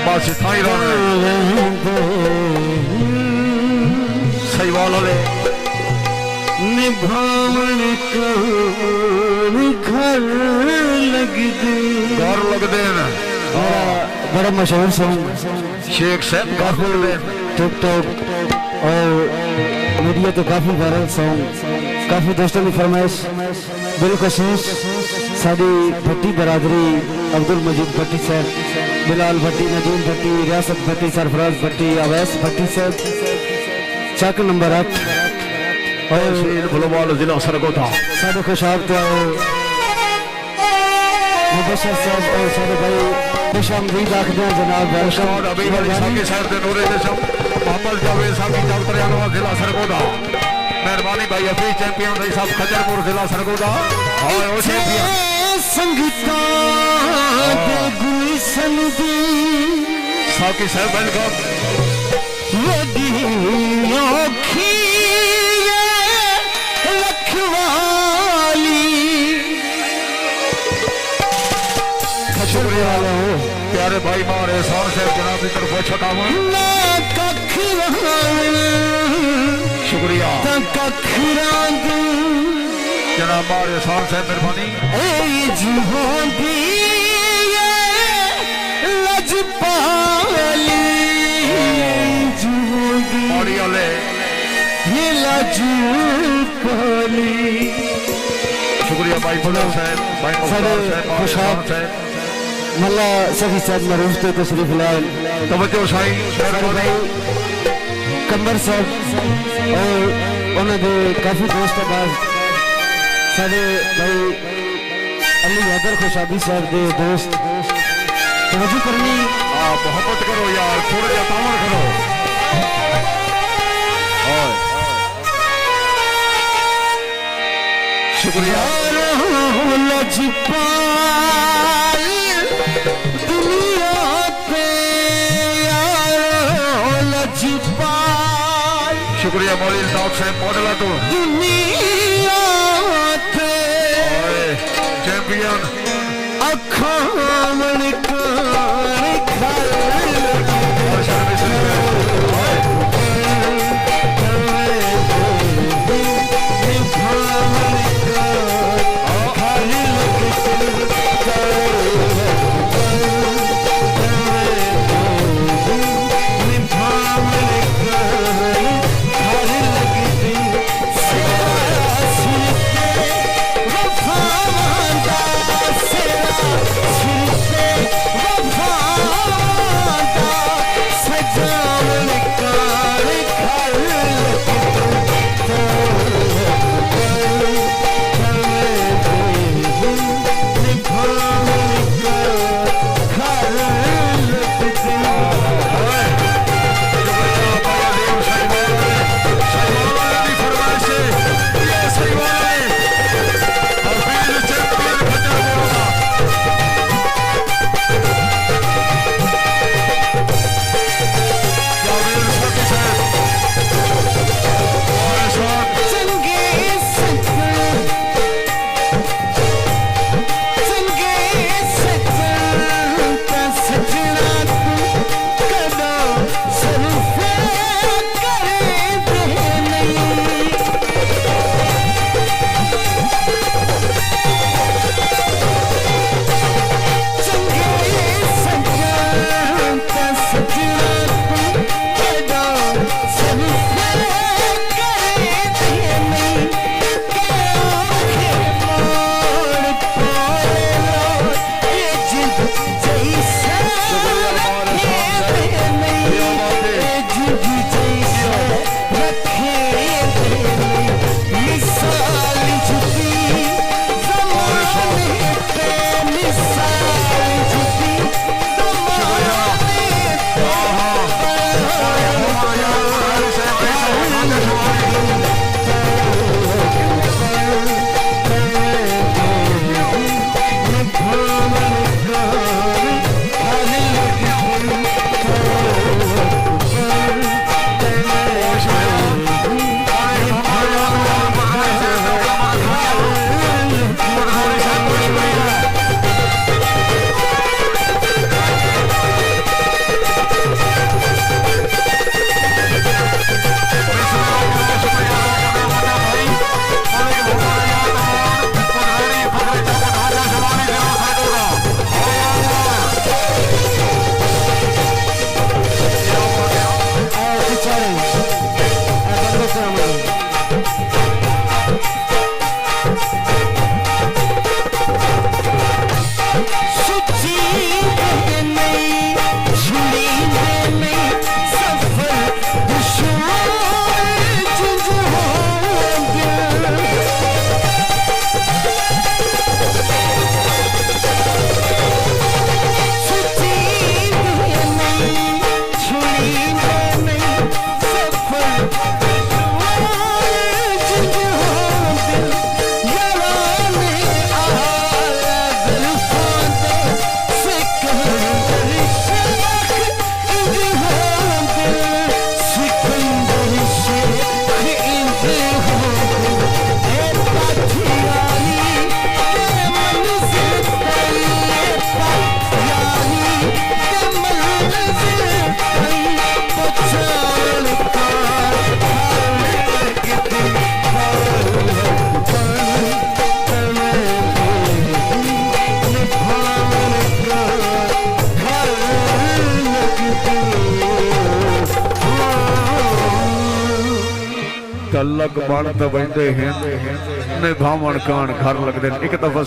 बस इतना ही सही वाला ले निभावन को घर लग दे घर लग दे बड़ा मशहूर सॉन्ग शेख साहब काफी टिकटॉक और मीडिया तो काफी वायरल सॉन्ग काफी दोस्तों की फरमाइश बिलखसूस साड़ी भट्टी बरादरी अब्दुल मजीद भट्टी साहब बिलाल भट्टी नदीम भट्टी रियासत भट्टी सरफराज भट्टी अवैस भट्टी साहब चक नंबर 8 और फुलवाल जिला सरगोधा सारे खुशाब तो मुबशर साहब और सारे भाई खुश आमदीद आखते हैं जनाब अभी साकी साहब दे नूरे जशम मोहम्मद जावेद साकी डॉक्टर अनवर जिला सरगोधा मेहरबानी भाई अफी चैंपियन भाई साहब खजरपुर जिला सरगोधा और ओ चैंपियन संगीता दे गुलशन दी साकी साहब वेलकम वडी औखी लखवाली शुक्रिया प्यारे भाई मारे एहसान साहब जनाब की तरफ छकावन शुक्रिया जनाब मारे एहसान साहब मेहरबानी शुक्रिया भाई फजल साहब भाई मुख्तार साहब खुशाब साहब मल्ला सभी साहब मरूफ तो तशरीफ लाए तवज्जो साईं भाई कंबर साहब और उन्होंने काफी दोस्त बाद सारे भाई अली हैदर खुशाबी साहब दे दोस्त तवज्जो करनी मोहब्बत करो यार थोड़ा जा तामर करो और शुक्रिया शुक्रिया मौली साहब साहब मॉडल तो चैंपियन अखामण ਕਲਕ ਬਣ ਤਵੈਂਦੇ ਹਨ ਨਿਭਾਵਣ ਕਾਣ ਘਰ ਲੱਗਦੇ ਨੇ। ਇੱਕ ਦਫਾ